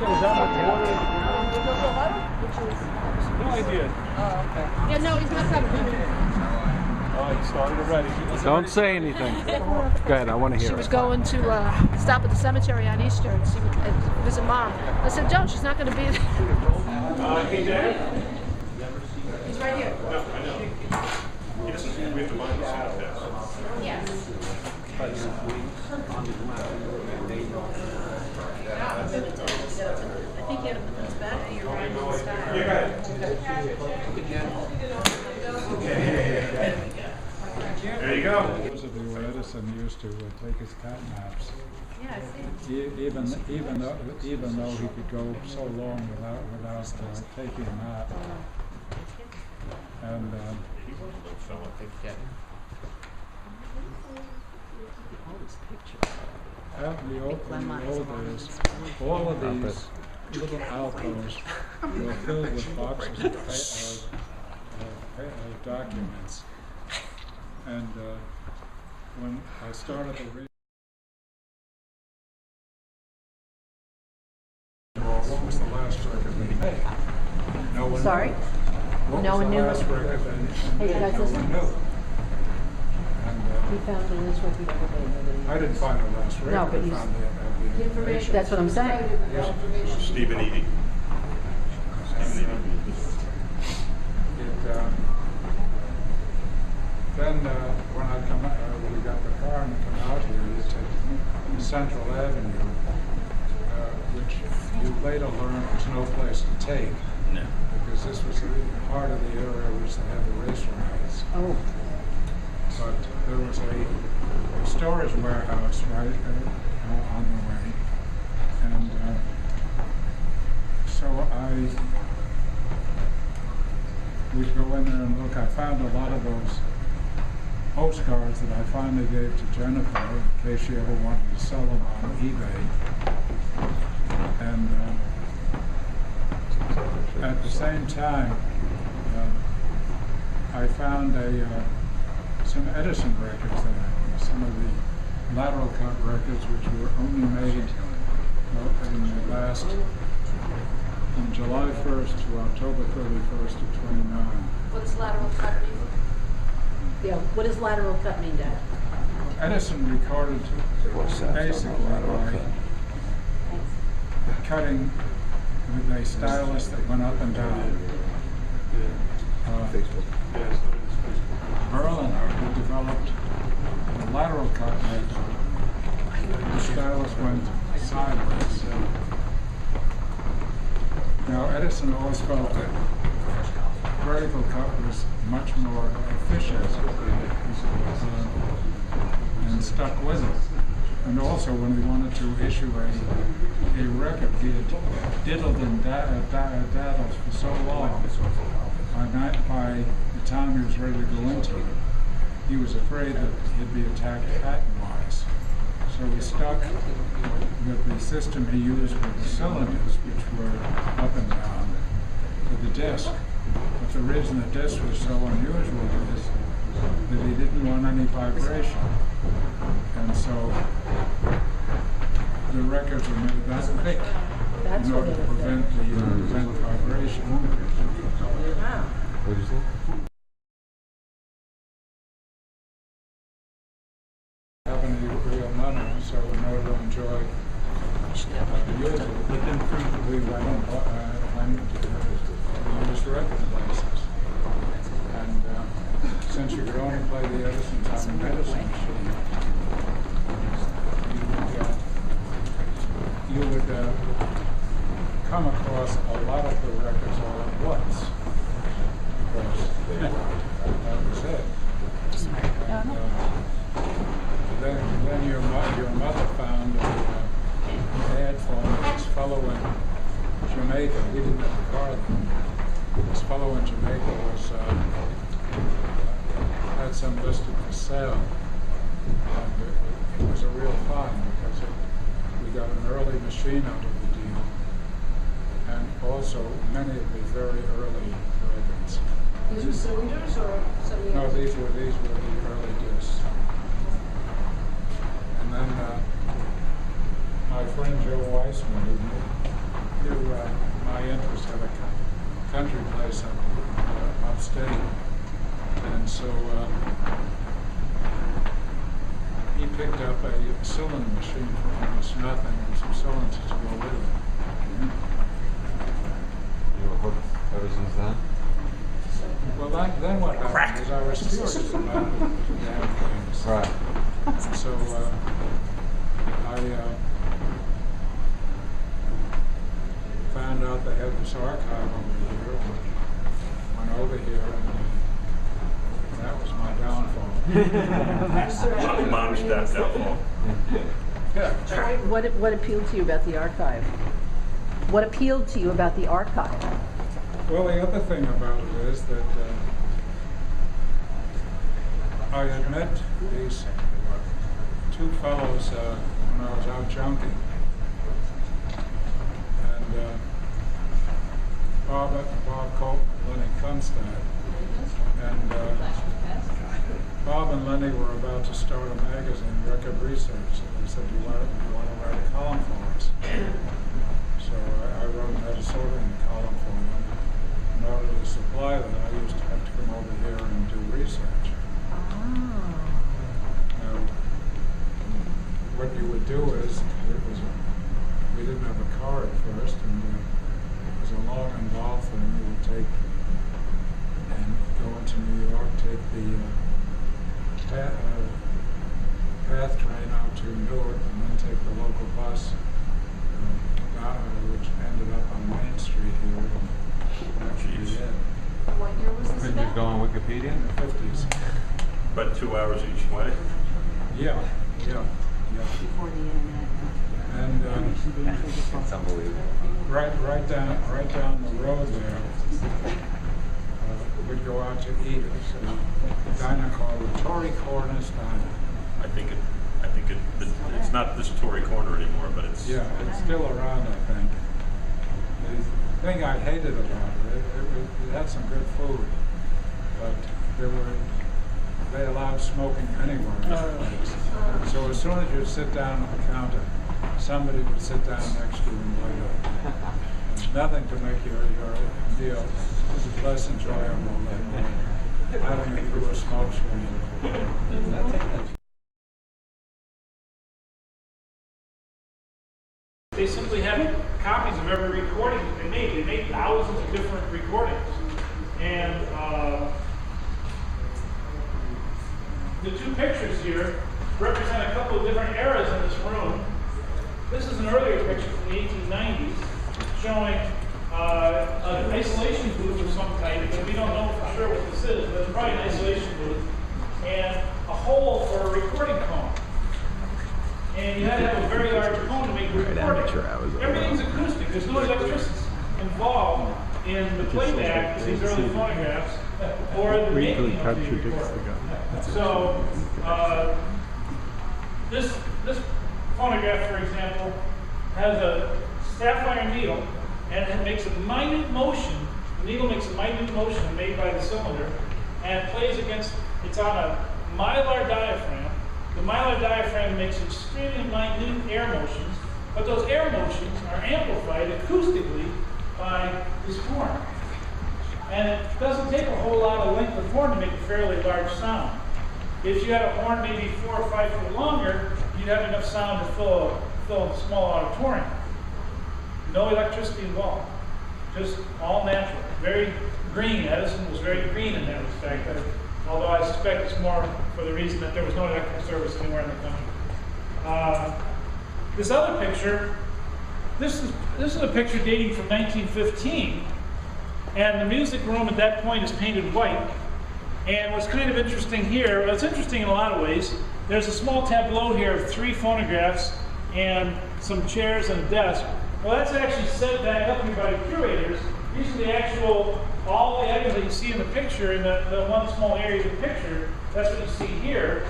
No idea. Oh, okay. Yeah, no, he's not coming. Oh, he started already. Don't say anything. Go ahead, I want to hear She it. was going to stop at the cemetery on Easter and see and visit Mom. I said, don't, she's not going to be there. Hey, Dad. He's right here. No, I know. He doesn't, we have to buy the sound test. Yes. I think you have to put this back. You're right. There you go. Supposedly what Edison used to take his cat naps. Yeah, I see. Even though he could go so long without taking a nap. And in the old days, all of these little alcoves were filled with boxes of documents. And when I started to read, what was the last record they made? No one Sorry? knew. What No was one the knew. last record they Hey, you guys no listen? one knew. And He found the last record ever made. I didn't find the last record. No, but I found the information. That's what I'm saying. Stephen Edie. Then when I come, we got the car and come out here, you take Central Avenue, which you later learned was no place to take. No. Because this was part of the area which they had the race riots. Oh. But there was a storage warehouse right on the way. And so we'd go in there and look. I found a lot of those postcards that I finally gave to Jennifer in case she ever wanted to sell them on eBay. And at the same time, I found some Edison records there, some of the lateral cut records which were only made from July 1st to October 31st of 29. What does lateral cut mean? Yeah, what does lateral cut mean, Dad? Edison recorded basically by cutting with a stylus that went up and down. Berliner, who developed the lateral cut method, the stylus went sideways. Now Edison always felt that vertical cut was much more efficient and stuck with it. And also when he wanted to issue a record, he had diddled and daddled for so long. By the time he was ready to go into it, he was afraid that he'd be attacked patent-wise. So he stuck with the system he used with the cylinders, which were up and down, to the disc. But the reason the disc was so unusual is that he didn't want any vibration. And so the records were made that thick in order to prevent vibration. Wow. What did you say? Have any real money, so in order to enjoy music, we went to use record places. And since you could only play the Edison Time Edison machine, you would come across a lot of the records all at once. That was it. Then your mother found an ad for this fellow in Jamaica. We didn't have a car then. This fellow in Jamaica had some listed for sale. And it was a real find because we got an early machine out of the deal. And also many of the very early records. These were cylinders or something No, else? these were the early discs. And then my friend Joe Weissman, my interest at a country place upstate, and so he picked up a cylinder machine for almost nothing and some cylinders to go with it. You were hooked ever since then? Well, then what happened is I was curious about the damn things. Right. And so I found out they had this archive over here, went over here, and that was my downfall. Mom's downfall. What appealed to you about the archive? What appealed to you about the archive? Well, the other thing about it is that I had met these two fellows when I was out junking, and Bob Colt and Lenny Kunstad, and Bob and Lenny were about to start a magazine, Record Research, and they said, do you want to write a column for us? So I wrote an editorial column for them. In order to supply that, I used to have to come over here and do research. Now, what you would do is, we didn't have a car at first, and it was a long, involved thing. We would take and go into New York, take the path train out to Newark, and then take the local bus, which ended up on Main Street here. And that would be it. What year was this Could you about? go on Wikipedia? In the 50s. About 2 hours each way. Yeah. Before the internet. And It's unbelievable. right down the road there, we'd go out to eat at a diner called the Tory Corner's Diner. I think it's not this Tory Corner anymore, but it's. Yeah, it's still around, I think. The thing I hated about it had some good food, but they allowed smoking anywhere in the place. So as soon as you sit down at the counter, somebody would sit down next to you and light up. There's nothing to make your meal less enjoyable than having it through a smoke screen. They simply have copies of every recording that they made. They made thousands of different recordings. And the two pictures here represent a couple of different eras in this room. This is an earlier picture from the 1890s showing an isolation booth of some kind, but we don't know for sure what this is, but it's probably an isolation booth, and a hole for a recording cone. And you had to have a very large cone to make the recording. Everything's acoustic. There's no electricity involved in the playback of these early phonographs or the making of the recording. So this phonograph, for example, has a sapphire needle, and it makes a minute motion. The needle makes a minute motion made by the cylinder, and it plays against. It's on a mylar diaphragm. The mylar diaphragm makes extremely minute air motions, but those air motions are amplified acoustically by this horn. And it doesn't take a whole lot of length of horn to make a fairly large sound. If you had a horn maybe 4 or 5 foot longer, you'd have enough sound to fill a small auditorium. No electricity involved, just all natural. Very green. Edison was very green in that respect. Although I suspect it's more for the reason that there was no electric service anywhere in the country. This other picture, this is a picture dating from 1915, and the music room at that point is painted white. And what's kind of interesting here, well, it's interesting in a lot of ways, there's a small tableau here of 3 phonographs and some chairs and a desk. Well, that's actually set back up here by the curators. These are the actual, all the items that you see in the picture, in the one small area of the picture, that's what you see here.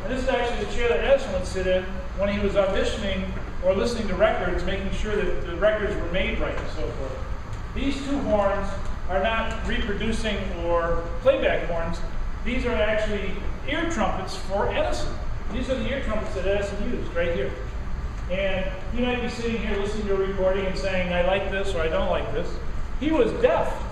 And this is actually the chair that Edison would sit in when he was auditioning or listening to records, making sure that the records were made right and so forth. These 2 horns are not reproducing or playback horns. These are actually ear trumpets for Edison. These are the ear trumpets that Edison used right here. And you might be sitting here listening to a recording and saying, I like this or I don't like this. He was deaf.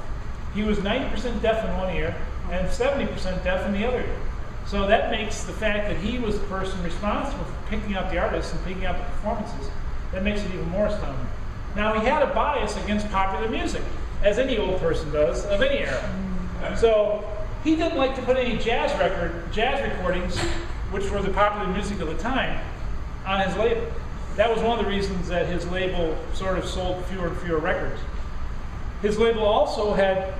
He was 90% deaf in one ear and 70% deaf in the other ear. So that makes the fact that he was the person responsible for picking out the artists and picking out the performances, that makes it even more astounding. Now, he had a bias against popular music, as any old person does, of any era. So he didn't like to put any jazz recordings, which were the popular music of the time, on his label. That was one of the reasons that his label sort of sold fewer and fewer records. His label also had,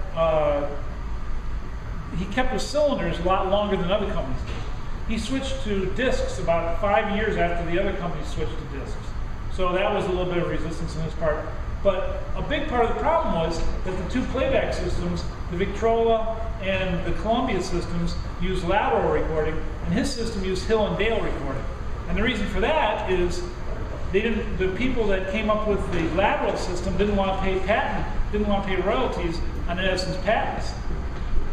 he kept his cylinders a lot longer than other companies did. He switched to discs about 5 years after the other companies switched to discs. So that was a little bit of resistance on his part. But a big part of the problem was that the two playback systems, the Victrola and the Columbia systems, used lateral recording, and his system used Hill and Dale recording. And the reason for that is the people that came up with the lateral system didn't want to pay royalties on Edison's patents.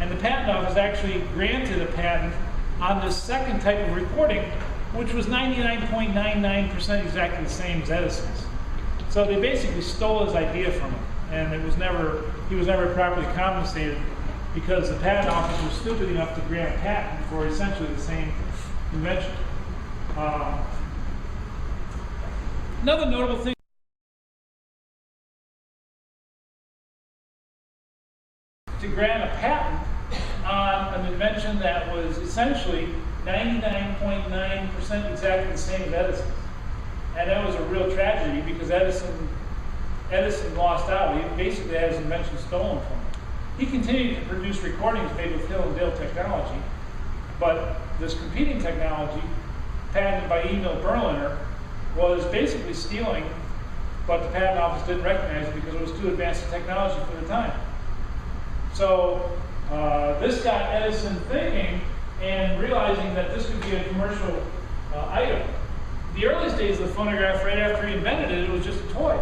And the patent office actually granted a patent on this second type of recording, which was 99.99% exactly the same as Edison's. So they basically stole his idea from him, and he was never properly compensated because the patent office was stupid enough to grant a patent for essentially the same invention. Another notable thing to grant a patent on an invention that was essentially 99.9% exactly the same as Edison's. And that was a real tragedy because Edison lost out. He basically had his invention stolen from him. He continued to produce recordings made with Hill and Dale technology, but this competing technology, patented by Emil Berliner, was basically stealing, but the patent office didn't recognize it because it was too advanced technology for the time. So this got Edison thinking and realizing that this could be a commercial item. The earliest days of the phonograph, right after he invented it, it was just a toy.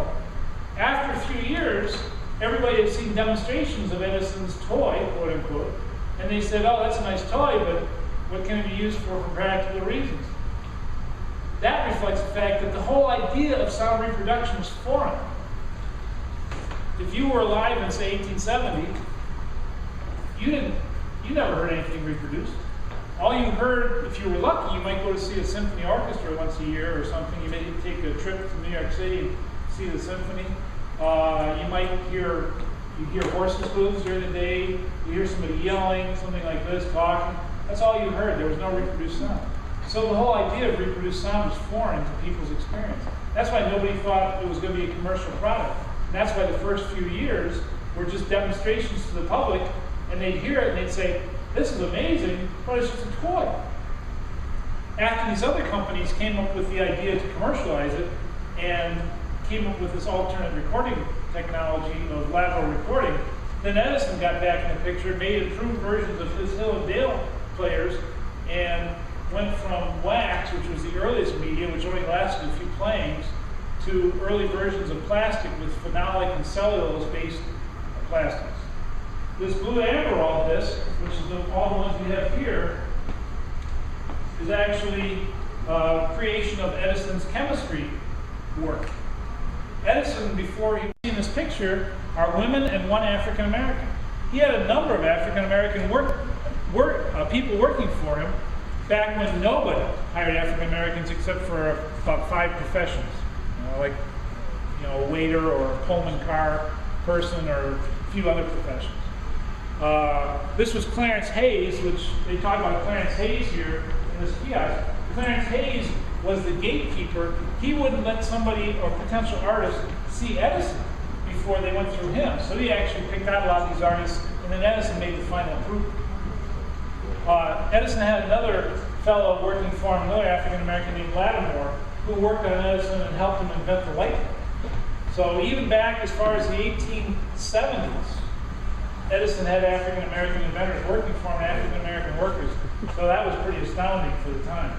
After a few years, everybody had seen demonstrations of Edison's toy, quote unquote, and they said, oh, that's a nice toy, but what can it be used for practical reasons? That reflects the fact that the whole idea of sound reproduction was foreign. If you were alive in, say, 1870, you never heard anything reproduced. All you heard, if you were lucky, you might go to see a symphony orchestra once a year or something. You may take a trip to New York City and see the symphony. You might hear horses' hooves during the day. You hear somebody yelling, something like this, talking. That's all you heard. There was no reproduced sound. So the whole idea of reproduced sound was foreign to people's experience. That's why nobody thought it was going to be a commercial product. And that's why the first few years were just demonstrations to the public, and they'd hear it and they'd say, this is amazing, but it's just a toy. After these other companies came up with the idea to commercialize it and came up with this alternate recording technology of lateral recording, then Edison got back in the picture, made improved versions of his Hill and Dale players, and went from wax, which was the earliest medium, which only lasted a few playings, to early versions of plastic with phenolic and cellulose-based plastics. This blue amberol disc, which is all the ones we have here, is actually creation of Edison's chemistry work. Edison, before he was in this picture, are women and one African American. He had a number of African American people working for him back when nobody hired African Americans except for about 5 professions, like a waiter or a Pullman car person or a few other professions. This was Clarence Hayes, which they talk about Clarence Hayes here in this kiosk. Clarence Hayes was the gatekeeper. He wouldn't let somebody or potential artist see Edison before they went through him. So he actually picked out a lot of these artists, and then Edison made the final approval. Edison had another fellow working for him, another African American named Lattimore, who worked on Edison and helped him invent the light bulb. So even back as far as the 1870s, Edison had African American inventors working for him, African American workers. So that was pretty astounding for the time.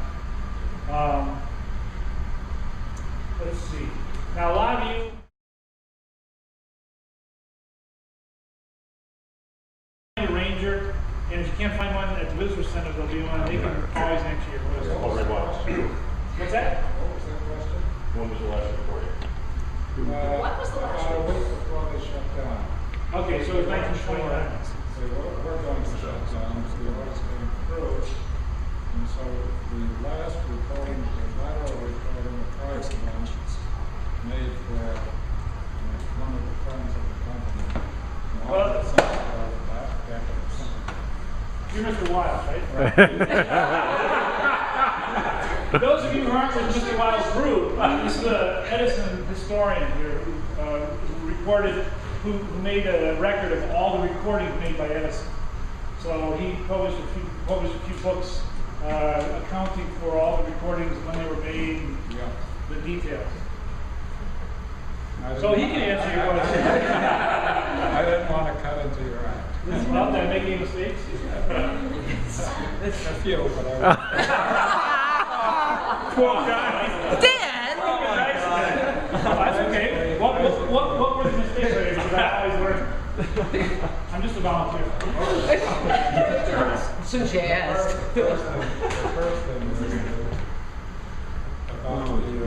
Let's see. Now a lot of you Ranger, and if you can't find one at the visitor center, there'll be one. They can always answer your questions. Ray Wile. What's that? When was the last recording? What was the last one? A week before they shut down. Okay, so it's 1929. They were going to shut down, so the orders came through. And so the last recording, the lateral recording, the price one, made for one of the friends of the company. Well, Back you're Mr. Wile, right? Those of you who aren't with Mr. Wile's group, this is the Edison historian here who recorded, who made a record of all the recordings made by Edison. So he published a few books accounting for all the recordings when they were made, and the details. So he can answer your question. I didn't want to cut into your act. Well, did I make any mistakes? A few, but I Poor guy. Dan! Oh, that's okay. What were the mistakes I made? Because I always learn. I'm just a volunteer. Since you asked. The first thing is about the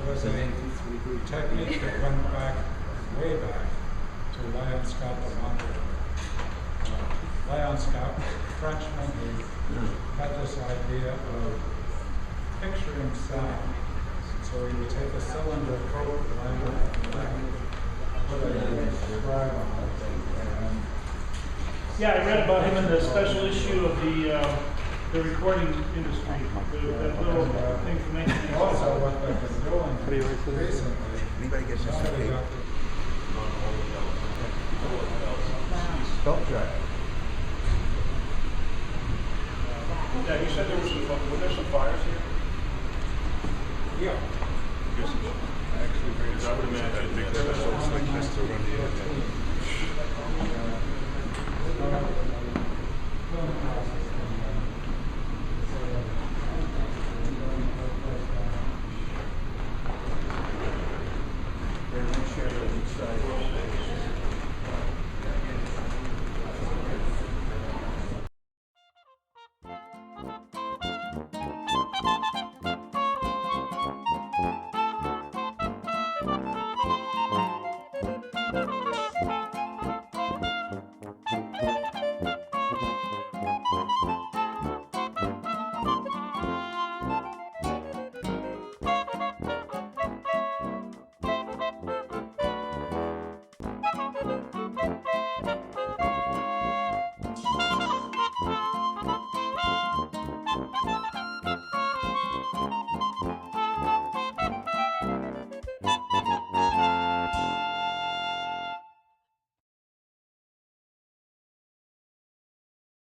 was a technique that went back, way back, to Leon Scott de Monte. Leon Scott was a Frenchman who had this idea of picturing sound. So he would take a cylinder, coat the line, put a scribe on it, and Yeah, I read about him in the special issue of the recording industry. That little thing from 19. also what they've been doing recently. Anybody gets this somebody tape? got the- Don't try. Yeah, you said there was were there some fires here? Yeah. Because I would imagine big Like this to run the internet.